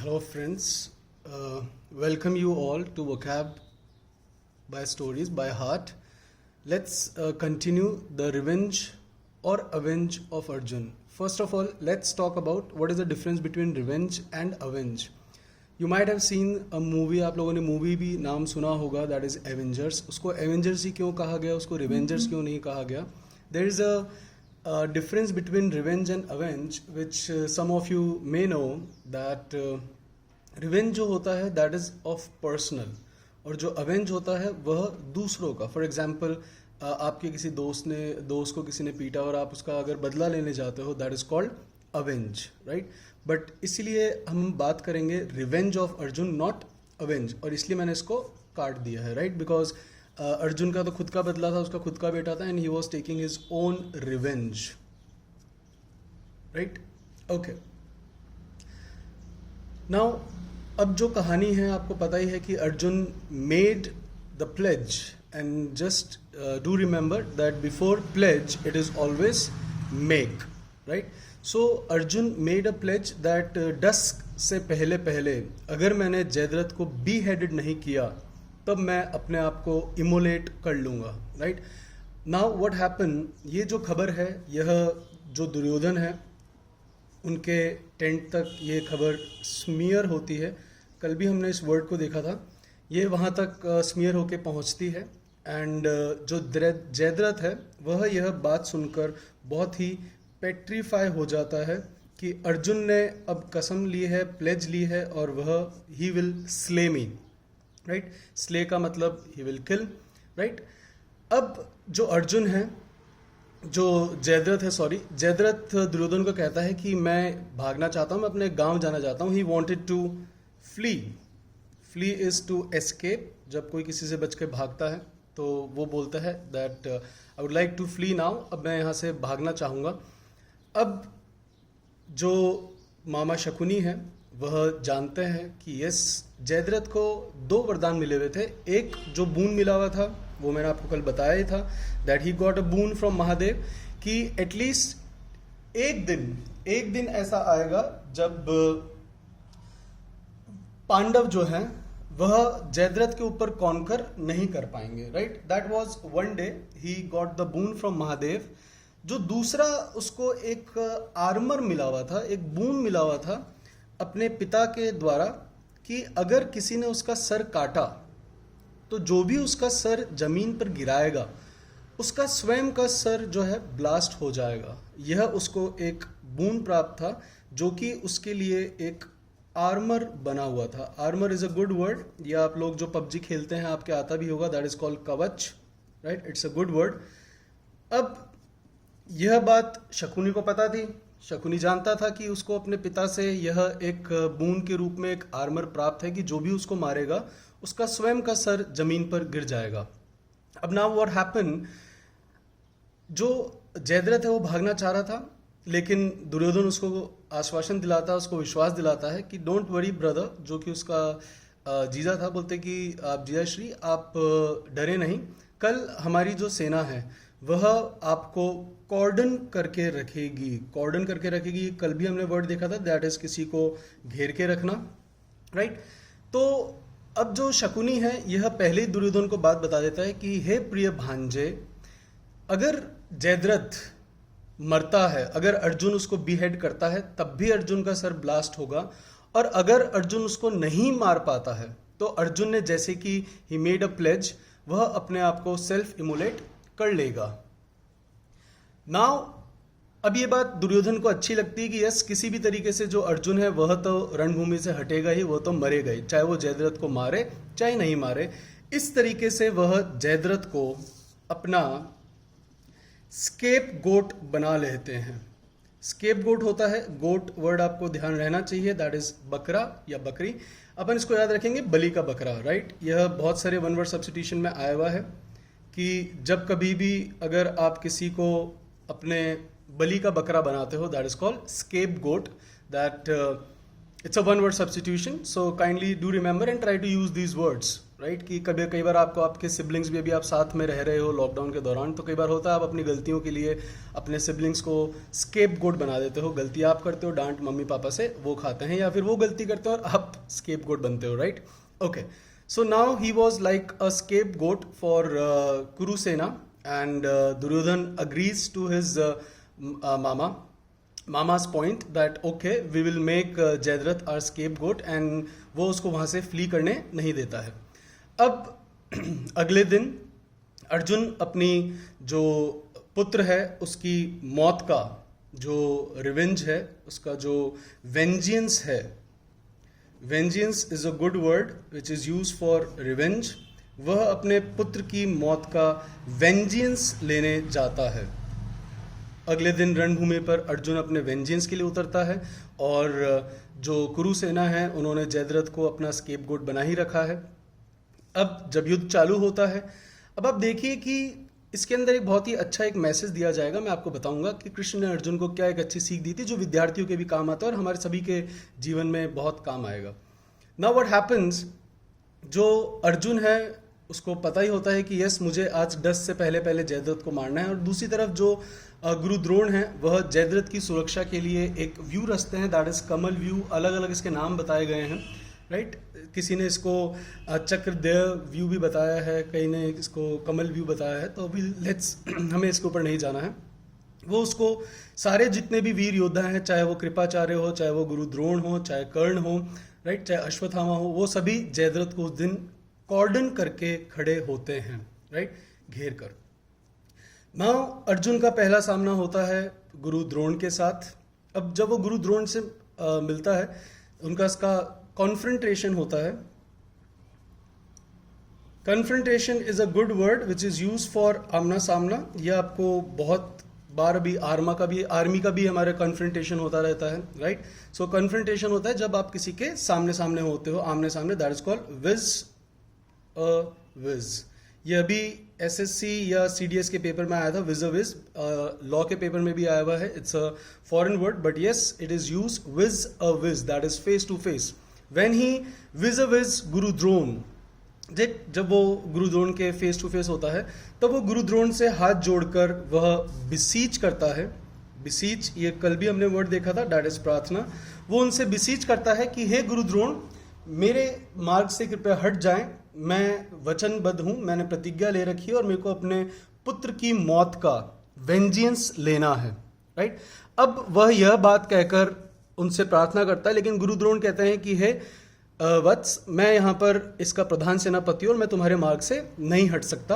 Hello, friends. Welcome you all to Vocab by Stories by Heart. Let's continue the revenge or avenge of Arjun. First of all, let's talk about what is the difference between revenge and avenge. You might have seen a movie, आप लोगों ने movie भी नाम सुना होगा, that is Avengers. उसको Avengers ही क्यों कहा गया, उसको Revengers क्यों नहीं कहा गया? There is a difference between revenge and avenge, which some of you may know that revenge जो होता है that is of personal, और जो avenge होता है वह दूसरों का. फॉर एग्जाम्पल आपके किसी दोस्त को किसी ने पीटा और आप उसका अगर बदला लेने जाते हो, that is called avenge, right. But इसीलिए हम बात करेंगे revenge of Arjun, not avenge. और इसलिए मैंने इसको काट दिया है, राइट, बिकॉज अर्जुन का तो खुद का बदला था, उसका खुद का बेटा था, and he was taking his own revenge, right. Okay, now अब जो कहानी है आपको पता ही है कि Arjun made the pledge, and just do remember that before pledge it is always make, right. So Arjun made a pledge that dusk से पहले पहले अगर मैंने जयद्रथ को बी हेडेड नहीं किया तब मैं अपने आप को इमोलेट कर लूँगा, राइट. नाउ व्हाट हैपन, ये जो खबर है, यह जो दुर्योधन है उनके टेंट तक ये खबर स्मीयर होती है. कल भी हमने इस वर्ड को देखा था, ये वहाँ तक स्मीयर होके पहुँचती है. एंड जो जयद्रथ है वह यह बात सुनकर बहुत ही पेट्रीफाई हो जाता है कि अर्जुन ने अब कसम ली है, प्लेज ली है, और वह he will slay me, right. Slay का मतलब ही विल किल, राइट. अब जो अर्जुन है, जो जयद्रथ दुर्योधन को कहता है कि मैं भागना चाहता हूँ, मैं अपने गांव जाना चाहता हूँ. He wanted to flee is to escape. जब कोई किसी से बच के भागता है तो वो बोलता है that I would like to flee now, अब मैं यहाँ से भागना चाहूँगा. अब जो मामा शकुनी है वह जानते हैं कि यस, जयद्रथ को 2 वरदान मिले हुए थे. एक जो बून मिला हुआ था वो मैंने आपको कल बताया ही था, that he got a boon from Mahadev, कि एटलीस्ट एक दिन ऐसा आएगा जब पांडव जो हैं वह जयद्रथ के ऊपर कॉन्कर नहीं कर पाएंगे, right. That was one day he got the boon from Mahadev. जो दूसरा उसको एक आर्मर मिला हुआ था, एक बून मिला हुआ था अपने पिता के द्वारा, कि अगर किसी ने उसका सर काटा तो जो भी उसका सर जमीन पर गिराएगा उसका स्वयं का सर जो है ब्लास्ट हो जाएगा. यह उसको एक बून प्राप्त था जो कि उसके लिए एक आर्मर बना हुआ था. Armour is a good word. ये आप लोग जो पबजी खेलते हैं आपके आता भी होगा, दैट इज कॉल्ड कवच, right. It's a good word. अब यह बात शकुनी को पता थी. शकुनी जानता था कि उसको अपने पिता से यह एक बून के रूप में एक आर्मर प्राप्त है कि जो भी उसको मारेगा उसका स्वयं का सर जमीन पर गिर जाएगा. अब नाउ व्हाट हैपन, जो जयद्रथ है वो भागना चाह रहा था, लेकिन दुर्योधन उसको आश्वासन दिलाता है, उसको विश्वास दिलाता है कि डोंट वरी ब्रदर, जो कि उसका जीजा था, बोलते कि आप जीजा श्री आप डरे नहीं, कल हमारी जो सेना है वह आपको कॉर्डन करके रखेगी. कल भी हमने वर्ड देखा था, दैट इज किसी को घेर के रखना, राइट. तो अब जो शकुनी है यह पहले ही दुर्योधन को बात बता देता है कि हे प्रिय भांजे, अगर जयद्रथ मरता है, अगर अर्जुन उसको बीहेड करता है तब भी अर्जुन का सर ब्लास्ट होगा, और अगर अर्जुन उसको नहीं मार पाता है तो अर्जुन ने जैसे कि ही मेड अ प्लेज, वह अपने आप को सेल्फ इमोलेट कर लेगा. नाउ अब ये बात दुर्योधन को अच्छी लगती है कि यस, किसी भी तरीके से जो अर्जुन है वह तो रणभूमि से हटेगा ही, वो तो मरेगा ही, चाहे वो जयद्रथ को मारे चाहे नहीं मारे. इस तरीके से वह जयद्रथ को अपना स्केप गोट बना लेते हैं. स्केप गोट होता है, गोट वर्ड आपको ध्यान रहना चाहिए, दैट इज बकरा या बकरी. अपन इसको याद रखेंगे, बलि का बकरा, राइट. यह बहुत सारे वन वर्ड सब्स्टिट्यूशन में आया हुआ है कि जब कभी भी अगर आप किसी को अपने बलि का बकरा बनाते हो, that is called scapegoat. That it's a one word substitution, so kindly do remember and try to use these words, right. कि कई बार आपको आपके सिबलिंग्स भी, अभी आप साथ में रह रहे हो लॉकडाउन के दौरान, तो कई बार होता है आप अपनी गलतियों के लिए अपने सिबलिंग्स को स्केप गोट बना देते हो। गलती आप करते हो, डांट मम्मी पापा से वो खाते हैं, या फिर वो गलती करते हो और आप स्केप गोट बनते हो, right. Okay, so now he was like a scapegoat for Kurusena, and Duryodhana agrees to his मामा's point that okay we will make Jayadratha our scapegoat, and वो उसको वहाँ से फ्ली करने नहीं देता है। अब अगले दिन अर्जुन अपनी जो पुत्र है उसकी मौत का जो रिवेंज है, उसका जो वेंजियंस है, vengeance is a good word which is use for revenge, वह अपने पुत्र की मौत का वेंजियंस लेने जाता है। अगले दिन रणभूमि पर अर्जुन अपने वेंजियंस के लिए उतरता है, और जो कुरुसेना है उन्होंने जयद्रथ को अपना स्केपगोट बना ही रखा है। अब जब युद्ध चालू होता है, अब आप देखिए कि इसके अंदर एक बहुत ही अच्छा एक मैसेज दिया जाएगा। मैं आपको बताऊंगा कि कृष्ण ने अर्जुन को क्या एक अच्छी सीख दी थी, जो विद्यार्थियों के भी काम आता है और हमारे सभी के जीवन में बहुत काम आएगा। नाउ व्हाट हैपेंस, जो अर्जुन है उसको पता ही होता है कि यस मुझे आज 10 से पहले जयद्रथ को मारना है, और दूसरी तरफ जो गुरु द्रोण है वह जयद्रथ की सुरक्षा के लिए एक व्यू रचते हैं, दैट इज कमल व्यू। अलग अलग इसके नाम बताए गए हैं, राइट। किसी ने इसको चक्रदेव व्यू भी बताया है, कहीं ने इसको कमल व्यू बताया है, तो अभी लेट्स हमें इसके ऊपर नहीं जाना है। वो उसको सारे जितने भी वीर योद्धा हैं, चाहे वो कृपाचार्य हो, चाहे वो गुरु द्रोण हो, चाहे कर्ण हो, राइट, चाहे अश्वत्थामा हो, वो सभी जयद्रथ को उस दिन कॉर्डन करके खड़े होते हैं, राइट, घेर कर। नाउ अर्जुन का पहला सामना होता है गुरु द्रोण के साथ। अब जब वो गुरु द्रोण से मिलता है, उनका इसका कॉन्फ्रंटेशन होता है। Confrontation is a good word which is use for आमना सामना। यह आपको बहुत बार अभी आर्मी का भी हमारे कन्फ्रंटेशन होता रहता है, राइट। सो कन्फ्रंटेशन होता है जब आप किसी के सामने सामने होते हो, आमने सामने, दैट इज कॉल्ड विज। ये अभी एसएससी या सीडीएस के पेपर में आया था, विज अ विज। लॉ के पेपर में भी आया हुआ है। It's a foreign word, but yes it is use vis a vis, that is face to face. When he vis a vis Guru Drona, जब वो गुरु द्रोण के फेस टू फेस होता है, तब वो गुरु द्रोण से हाथ जोड़कर वह बिसीच करता है। बिसीच, ये कल भी हमने वर्ड देखा था, दैट इज प्रार्थना। वो उनसे बिसीच करता है कि हे गुरु द्रोण, मेरे मार्ग से कृपया हट जाएं, मैं वचनबद्ध हूं, मैंने प्रतिज्ञा ले रखी है और मेरे को अपने पुत्र की मौत का वेंजियंस लेना है, राइट। अब वह यह बात कहकर उनसे प्रार्थना करता है, लेकिन गुरु द्रोण कहते हैं कि हे वत्स, मैं यहाँ पर इसका प्रधान सेनापति हूं और मैं तुम्हारे मार्ग से नहीं हट सकता।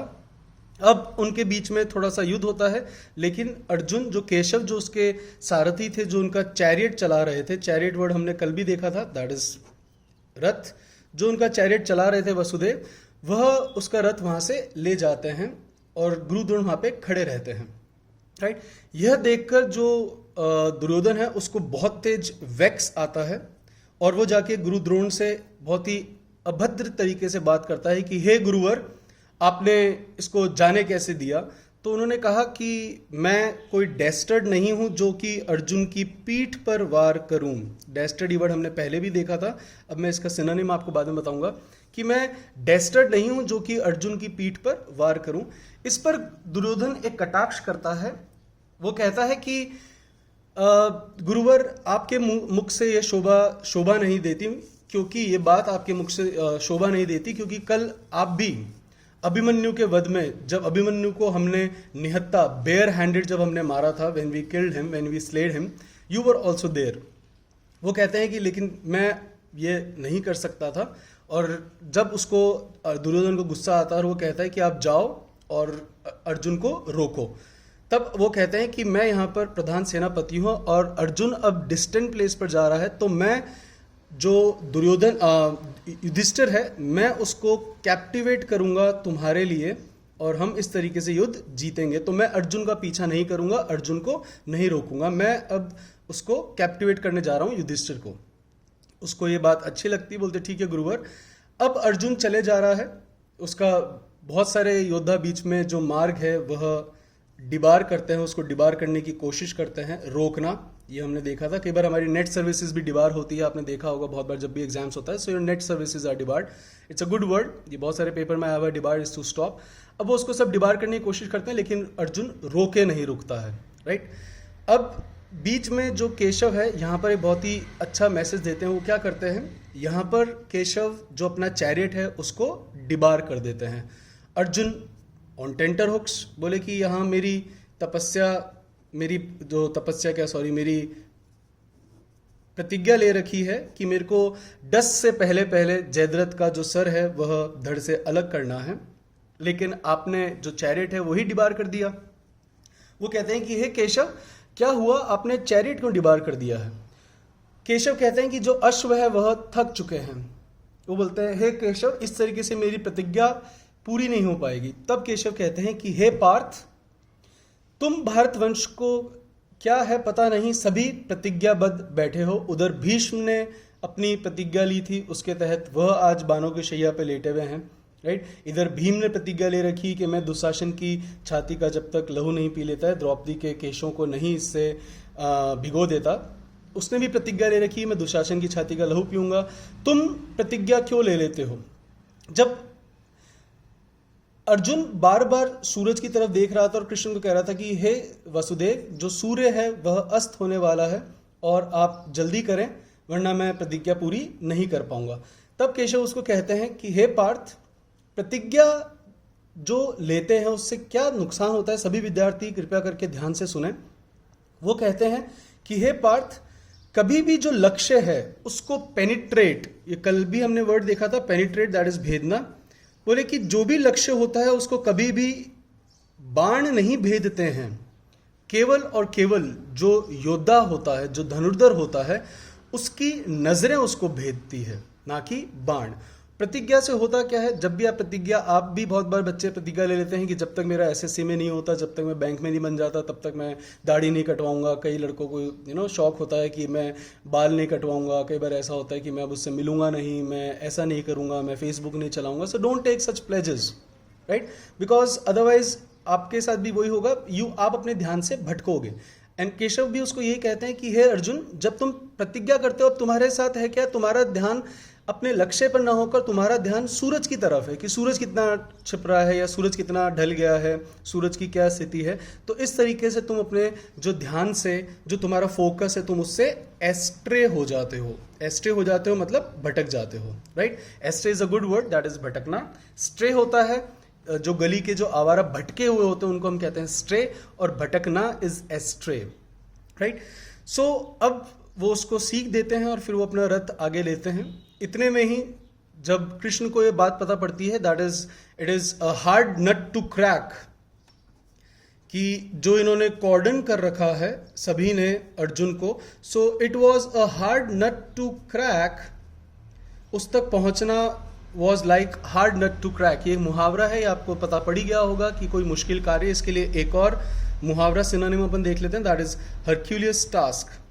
अब उनके बीच में थोड़ा सा युद्ध होता है, लेकिन अर्जुन, जो केशव, जो उसके सारथी थे, जो उनका चैरियट चला रहे थे, चैरियट वर्ड हमने कल भी देखा था, दैट इज रथ, जो उनका चैरियट चला रहे थे वसुदेव, वह उसका रथ वहां से ले जाते हैं और गुरु द्रोण वहां पे खड़े रहते हैं, राइट। यह देखकर जो दुर्योधन है उसको बहुत तेज वेक्स आता है, और वो जाके गुरु द्रोण से बहुत ही अभद्र तरीके से बात करता है कि हे गुरुवर, आपने इसको जाने कैसे दिया। तो उन्होंने कहा कि मैं कोई डेस्टर्ड नहीं हूं जो कि अर्जुन की पीठ पर वार करूं। डेस्टर्ड वर्ड हमने पहले भी देखा था, अब मैं इसका सिनोनिम आपको बाद में बताऊंगा, कि मैं डेस्टर्ड नहीं हूं जो कि अर्जुन की पीठ पर वार करूं। इस पर दुर्योधन एक कटाक्ष करता है। वो कहता है कि गुरुवर, आपके मुख से ये शोभा नहीं देती, क्योंकि ये बात आपके मुख से शोभा नहीं देती, क्योंकि कल आप भी अभिमन्यु के वध में, जब अभिमन्यु को हमने निहत्ता बेयर हैंडेड जब हमने मारा था, when we killed him, when we slayed him, you were also there. वो कहते हैं कि लेकिन मैं ये नहीं कर सकता था। और जब उसको दुर्योधन को गुस्सा आता है और वो कहता है कि आप जाओ और अर्जुन को रोको, तब वो कहते हैं कि मैं यहाँ पर प्रधान सेनापति हूँ और अर्जुन अब डिस्टेंट प्लेस पर जा रहा है, तो मैं जो दुर्योधन युधिष्ठिर है, मैं उसको कैप्टिवेट करूंगा तुम्हारे लिए और हम इस तरीके से युद्ध जीतेंगे। तो मैं अर्जुन का पीछा नहीं करूंगा, अर्जुन को नहीं रोकूंगा, मैं अब उसको कैप्टिवेट करने जा रहा हूं, युधिष्ठिर को। उसको ये बात अच्छी लगती, बोलते ठीक है गुरुवर। अब अर्जुन चले जा रहा है, उसका बहुत सारे योद्धा बीच में जो मार्ग है वह डिबार करते हैं, उसको डिबार करने की कोशिश करते हैं, रोकना, ये हमने देखा था। कई बार हमारी नेट सर्विसेज भी डिबार होती है, आपने देखा होगा बहुत बार जब भी एग्जाम्स होता है। So your net services are debarred, it's a good word, ये बहुत सारे पेपर में आया हुआ है, डिबार इज टू स्टॉप। अब वो उसको सब डिबार करने की कोशिश करते हैं, लेकिन अर्जुन रोके नहीं रुकता है, राइट। अब बीच में जो केशव है यहाँ पर एक बहुत ही अच्छा मैसेज देते हैं। वो क्या करते हैं, यहाँ पर केशव जो अपना चैरियट है उसको डिबार कर देते हैं। अर्जुन ऑन टेंटर हुक्स बोले कि यहाँ मेरी प्रतिज्ञा ले रखी है कि मेरे को 10 से पहले जयद्रथ का जो सर है वह धड़ से अलग करना है, लेकिन आपने जो चैरियट है वही डिबार कर दिया। वो कहते हैं कि हे केशव, क्या हुआ, आपने चैरियट क्यों डिबार कर दिया है? केशव कहते हैं कि जो अश्व है वह थक चुके हैं। वो बोलते हैं हे केशव, इस तरीके से मेरी प्रतिज्ञा पूरी नहीं हो पाएगी। तब केशव कहते हैं कि हे पार्थ, तुम भारतवंश को क्या है पता नहीं, सभी प्रतिज्ञाबद्ध बैठे हो। उधर भीष्म ने अपनी प्रतिज्ञा ली थी, उसके तहत वह आज बाणों की शैया पे लेटे हुए हैं, राइट। इधर भीम ने प्रतिज्ञा ले रखी कि मैं दुशासन की छाती का जब तक लहू नहीं पी लेता है, द्रौपदी के केशों को नहीं इससे भिगो देता, उसने भी प्रतिज्ञा ले रखी मैं दुशासन की छाती का लहू पीऊंगा। तुम प्रतिज्ञा क्यों ले लेते हो? जब अर्जुन बार बार सूरज की तरफ देख रहा था और कृष्ण को कह रहा था कि हे वसुदेव, जो सूर्य है वह अस्त होने वाला है और आप जल्दी करें वरना मैं प्रतिज्ञा पूरी नहीं कर पाऊंगा। तब केशव उसको कहते हैं कि हे पार्थ, प्रतिज्ञा जो लेते हैं उससे क्या नुकसान होता है, सभी विद्यार्थी कृपया करके ध्यान से सुने। वो कहते हैं कि हे पार्थ, कभी भी जो लक्ष्य है उसको पेनिट्रेट, ये कल भी हमने वर्ड देखा था पेनिट्रेट, दैट इज भेदना। बोले कि जो भी लक्ष्य होता है उसको कभी भी बाण नहीं भेदते हैं, केवल और केवल जो योद्धा होता है, जो धनुर्धर होता है, उसकी नजरें उसको भेदती है, ना कि बाण। प्रतिज्ञा से होता क्या है, जब भी आप प्रतिज्ञा, आप भी बहुत बार बच्चे प्रतिज्ञा ले लेते हैं कि जब तक मेरा एसएससी में नहीं होता, जब तक मैं बैंक में नहीं बन जाता, तब तक मैं दाढ़ी नहीं कटवाऊंगा। कई लड़कों को शौक होता है कि मैं बाल नहीं कटवाऊंगा। कई बार ऐसा होता है कि मैं अब उससे मिलूंगा नहीं, मैं ऐसा नहीं करूंगा, मैं फेसबुक नहीं चलाऊंगा। So don't take such pledges, right, because otherwise आपके साथ भी वही होगा, आप अपने ध्यान से भटकोगे। एंड केशव भी उसको यही कहते हैं कि हे अर्जुन, जब तुम प्रतिज्ञा करते हो, अब तुम्हारे साथ है क्या, तुम्हारा ध्यान अपने लक्ष्य पर ना होकर तुम्हारा ध्यान सूरज की तरफ है कि सूरज कितना छिप रहा है या सूरज कितना ढल गया है, सूरज की क्या स्थिति है। तो इस तरीके से तुम अपने जो ध्यान से, जो तुम्हारा फोकस है, तुम उससे एस्ट्रे हो जाते हो। एस्ट्रे हो जाते हो मतलब भटक जाते हो, right. Ashtray is a good word, that is भटकना। स्ट्रे होता है जो गली के जो आवारा भटके हुए होते हैं उनको हम कहते हैं स्ट्रे, और भटकना इज एस्ट्रे, राइट। सो अब वो उसको सीख देते हैं और फिर वो अपना रथ आगे लेते हैं। इतने में ही जब कृष्ण को ये बात पता पड़ती है, that is it is a hard nut to crack, कि जो इन्होंने कॉर्डन कर रखा है सभी ने अर्जुन को, so it was a hard nut to crack, उस तक पहुंचना was like hard nut to crack. ये मुहावरा है, ये आपको पता पड़ ही गया होगा कि कोई मुश्किल कार्य, इसके लिए एक और मुहावरा सिनोनिम अपन देख लेते हैं, दैट इज हरक्यूलियस टास्क।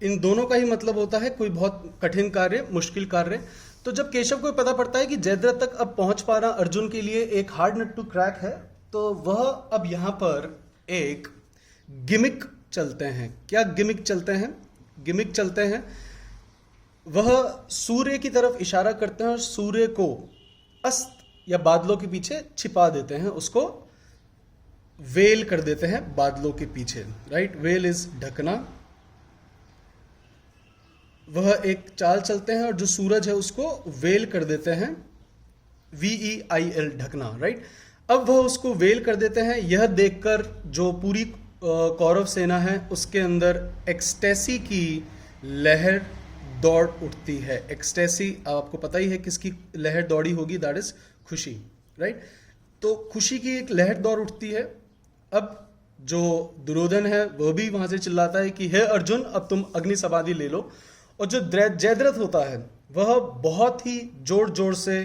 इन दोनों का ही मतलब होता है कोई बहुत कठिन कार्य, मुश्किल कार्य। तो जब केशव को पता पड़ता है कि जयद्रथ तक अब पहुंच पाना अर्जुन के लिए एक हार्ड नट टू क्रैक है, तो वह अब यहां पर एक गिमिक चलते हैं। क्या गिमिक चलते हैं? गिमिक चलते हैं, वह सूर्य की तरफ इशारा करते हैं और सूर्य को अस्त या बादलों के पीछे छिपा देते हैं, उसको वेल कर देते हैं बादलों के पीछे, राइट। वेल इज ढकना। वह एक चाल चलते हैं और जो सूरज है उसको वेल कर देते हैं, VEIL, ढकना, राइट। अब वह उसको वेल कर देते हैं। यह देखकर जो पूरी कौरव सेना है उसके अंदर एक्सटेसी की लहर दौड़ उठती है। एक्सटेसी आपको पता ही है किसकी लहर दौड़ी होगी, दैट इज खुशी, राइट। तो खुशी की एक लहर दौड़ उठती है। अब जो दुर्योधन है वह भी वहां से चिल्लाता है कि हे अर्जुन, अब तुम अग्नि समाधि ले लो। और जो जयद्रथ होता है वह बहुत ही जोर जोर से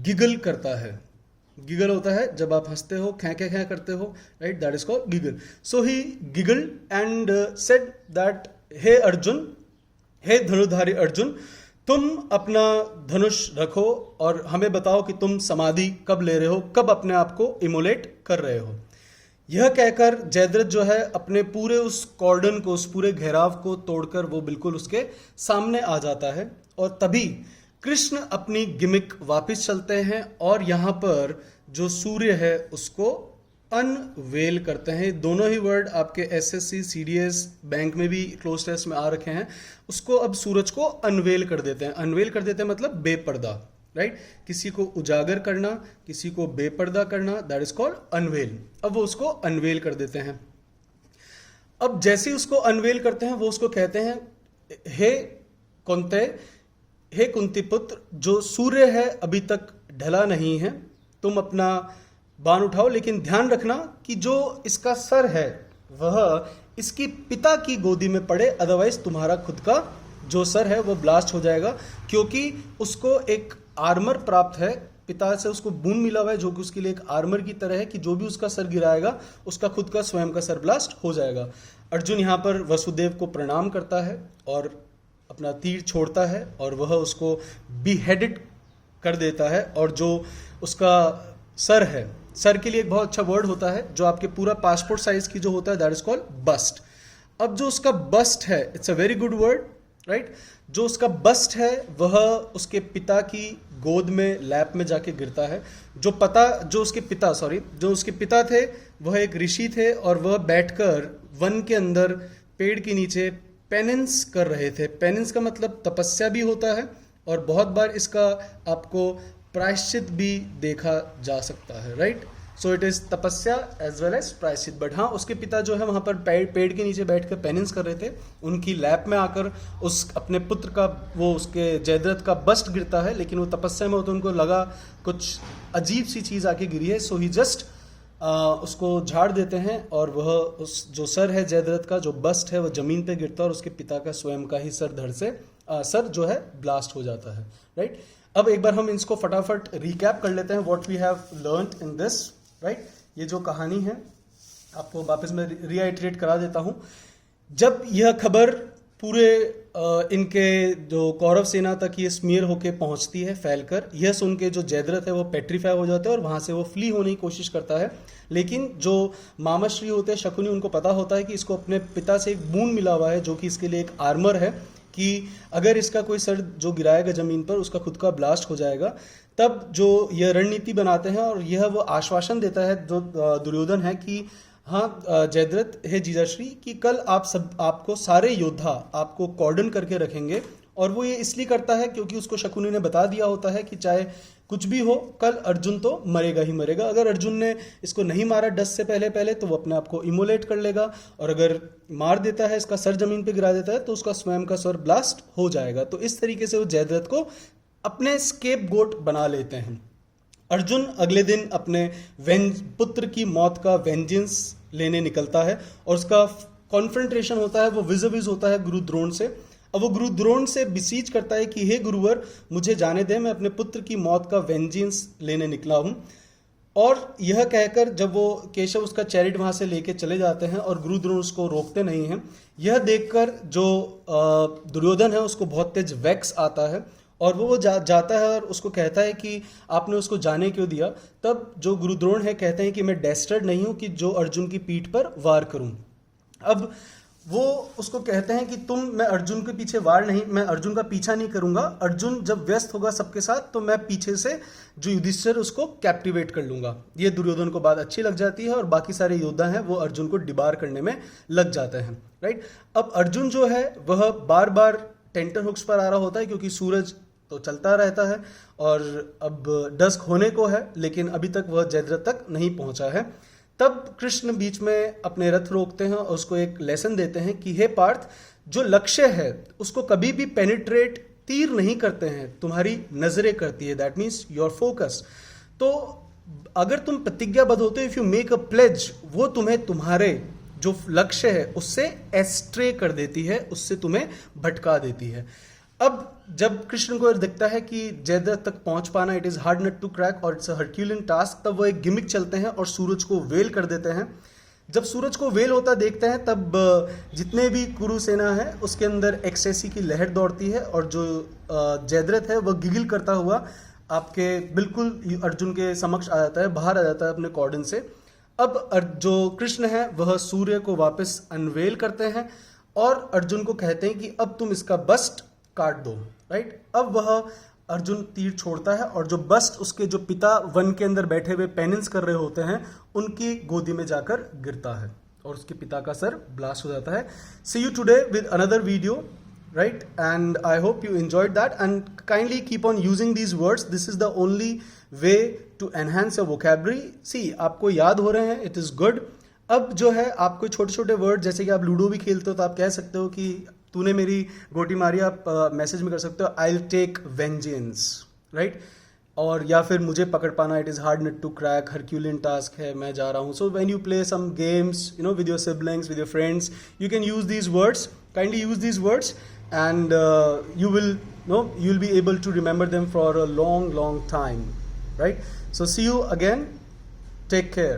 गिगल करता है। गिगल होता है जब आप हंसते हो, खे खे खे करते हो, right, that is called giggle. So he giggle and said that हे अर्जुन, हे धनुर्धारी अर्जुन, तुम अपना धनुष रखो और हमें बताओ कि तुम समाधि कब ले रहे हो, कब अपने आप को इमोलेट कर रहे हो। यह कहकर जयद्रथ जो है अपने पूरे उस कॉर्डन को, उस पूरे घेराव को तोड़कर वो बिल्कुल उसके सामने आ जाता है। और तभी कृष्ण अपनी गिमिक वापस चलते हैं और यहाँ पर जो सूर्य है उसको अनवेल करते हैं। दोनों ही वर्ड आपके एसएससी, सीडीएस, बैंक में भी क्लोज टेस्ट में आ रखे हैं। उसको अब सूरज को अनवेल कर देते हैं। अनवेल कर देते हैं मतलब बेपर्दा, राइट? किसी को उजागर करना, किसी को बेपर्दा करना, दैट इज कॉल्ड अनवेल। अब वो उसको अनवेल कर देते हैं। अब जैसे ही उसको अनवेल करते हैं वो उसको कहते हैं, हे कुंते, हे कुंती पुत्र, जो सूर्य है अभी तक ढला नहीं है, तुम अपना बाण उठाओ, लेकिन ध्यान रखना कि जो इसका सर है वह इसकी पिता की गोदी में पड़े, अदरवाइज तुम्हारा खुद का जो सर है वो ब्लास्ट हो जाएगा, क्योंकि उसको एक आर्मर प्राप्त है, पिता से उसको बून मिला हुआ है जो कि उसके लिए एक आर्मर की तरह है कि जो भी उसका सर गिराएगा उसका खुद का स्वयं का सर ब्लास्ट हो जाएगा। अर्जुन यहाँ पर वसुदेव को प्रणाम करता है और अपना तीर छोड़ता है और वह उसको बीहेडेड कर देता है। और जो उसका सर है, सर के लिए एक बहुत अच्छा वर्ड होता है जो आपके पूरा पासपोर्ट साइज की जो होता है, दैट इज कॉल्ड बस्ट। अब जो उसका बस्ट है, it's a very good word, right? जो उसका बस्ट है वह उसके पिता की गोद में, लैप में जाके गिरता है। जो उसके पिता थे वह एक ऋषि थे और वह बैठकर वन के अंदर पेड़ के नीचे पेनेंस कर रहे थे। पेनेंस का मतलब तपस्या भी होता है और बहुत बार इसका आपको प्रायश्चित भी देखा जा सकता है, राइट? सो इट इज तपस्या एज वेल एज प्रायश्चित। बट हाँ, उसके पिता जो है वहाँ पर पेड़ के नीचे बैठकर पेनेंस कर रहे थे। उनकी लैप में आकर उस अपने पुत्र का, वो उसके जयद्रथ का बस्ट गिरता है, लेकिन वो तपस्या में हो तो उनको लगा कुछ अजीब सी चीज़ आके गिरी है। सो ही जस्ट उसको झाड़ देते हैं और वह उस जो सर है जयद्रथ का, जो बस्ट है, वह जमीन पे गिरता है और उसके पिता का स्वयं का ही सर धड़ से सर जो है ब्लास्ट हो जाता है, राइट? अब एक बार हम इसको फटाफट रिकैप कर लेते हैं, what we have learned in this, right? ये जो कहानी है आपको वापस मैं रीआइटरेट करा देता हूँ। जब यह खबर पूरे इनके जो कौरव सेना तक ये स्मीयर होके पहुंचती है फैलकर, यह सुन के जो जयद्रथ है वो पेट्रीफाई हो जाता है और वहां से वो फ्ली होने की कोशिश करता है। लेकिन जो मामाश्री होते हैं, शकुनी, उनको पता होता है कि इसको अपने पिता से एक बून मिला हुआ है जो कि इसके लिए एक आर्मर है कि अगर इसका कोई सर जो गिराएगा जमीन पर उसका खुद का ब्लास्ट हो जाएगा। तब जो यह रणनीति बनाते हैं और यह वो आश्वासन देता है जो दुर्योधन है कि हाँ जयद्रथ, हे जीजाश्री, कि कल आपको सारे योद्धा आपको कॉर्डन करके रखेंगे। और वो ये इसलिए करता है क्योंकि उसको शकुनी ने बता दिया होता है कि चाहे कुछ भी हो, कल अर्जुन तो मरेगा ही मरेगा। अगर अर्जुन ने इसको नहीं मारा डस से पहले तो वो अपने आप को इमोलेट कर लेगा, और अगर मार देता है, इसका सर जमीन पे गिरा देता है, तो उसका स्वयं का सर ब्लास्ट हो जाएगा। तो इस तरीके से वो जयद्रथ को अपने स्केप गोट बना लेते हैं। अर्जुन अगले दिन अपने पुत्र की मौत का वेंजेंस लेने निकलता है और उसका कॉन्फ्रंटेशन होता है, वो विज़ होता है गुरु द्रोण से। अब वो गुरु द्रोण से बिसीज करता है कि हे गुरुवर, मुझे जाने दें, मैं अपने पुत्र की मौत का वेंजेंस लेने निकला हूँ। और यह कहकर जब वो केशव उसका चैरिट वहाँ से लेके चले जाते हैं और गुरु द्रोण उसको रोकते नहीं हैं, यह देखकर जो दुर्योधन है उसको बहुत तेज वैक्स आता है और वो जाता है और उसको कहता है कि आपने उसको जाने क्यों दिया। तब जो गुरु द्रोण है कहते हैं कि मैं डेस्टर्ड नहीं हूँ कि जो अर्जुन की पीठ पर वार करूँ। अब वो उसको कहते हैं कि मैं अर्जुन के पीछे वार नहीं, मैं अर्जुन का पीछा नहीं करूंगा। अर्जुन जब व्यस्त होगा सबके साथ तो मैं पीछे से जो युधिष्ठिर उसको कैप्टिवेट कर लूंगा। ये दुर्योधन को बात अच्छी लग जाती है और बाकी सारे योद्धा हैं वो अर्जुन को डिबार करने में लग जाते हैं, राइट? अब अर्जुन जो है वह बार बार टेंटर हुक्स पर आ रहा होता है क्योंकि सूरज तो चलता रहता है और अब डस्क होने को है, लेकिन अभी तक वह जयद्रथ तक नहीं पहुंचा है। तब कृष्ण बीच में अपने रथ रोकते हैं और उसको एक लेसन देते हैं कि हे पार्थ, जो लक्ष्य है उसको कभी भी पेनिट्रेट तीर नहीं करते हैं, तुम्हारी नजरें करती है, दैट मीन्स योर फोकस। तो अगर तुम प्रतिज्ञाबद्ध होते हो, if you make a pledge, वो तुम्हें तुम्हारे जो लक्ष्य है उससे एस्ट्रे कर देती है, उससे तुम्हें भटका देती है। अब जब कृष्ण को दिखता है कि जयद्रथ तक पहुंच पाना it is hard nut to crack और इट्स अ हरक्यूलियन टास्क, तब वो एक गिमिक चलते हैं और सूरज को वेल कर देते हैं। जब सूरज को वेल होता देखते हैं तब जितने भी कुरु सेना है उसके अंदर एक्सेसी की लहर दौड़ती है और जो जयद्रथ है वह गिगिल करता हुआ आपके बिल्कुल अर्जुन के समक्ष आ जाता है, बाहर आ जाता है अपने कॉर्डन से। अब जो कृष्ण है वह सूर्य को वापस अनवेल करते हैं और अर्जुन को कहते हैं कि अब तुम इसका बस्ट काट दो, राइट। अब वह अर्जुन तीर छोड़ता है और जो बस्ट उसके जो पिता वन के अंदर बैठे हुए पेनिंस कर रहे होते हैं उनकी गोदी में जाकर गिरता है और उसके पिता का सर ब्लास्ट हो जाता है। See you today with another video, right? And I hope you enjoyed that, and kindly keep on using these words. This is the only way to enhance your vocabulary. See, आपको याद हो रहे हैं, it is good. अब जो है आपको छोटे छोटे वर्ड, जैसे कि आप लूडो भी खेलते हो तो आप कह सकते हो कि तूने मेरी गोटी मारी, आप मैसेज में कर सकते हो I'll take vengeance, right? और या फिर मुझे पकड़ पाना, it is hard nut to crack, herculean task है, मैं जा रहा हूँ। So when you play some games, you know, with your siblings, with your friends, you can use these words, kindly use these words, and you will be able to remember them for a long time, right? So see you again, take care.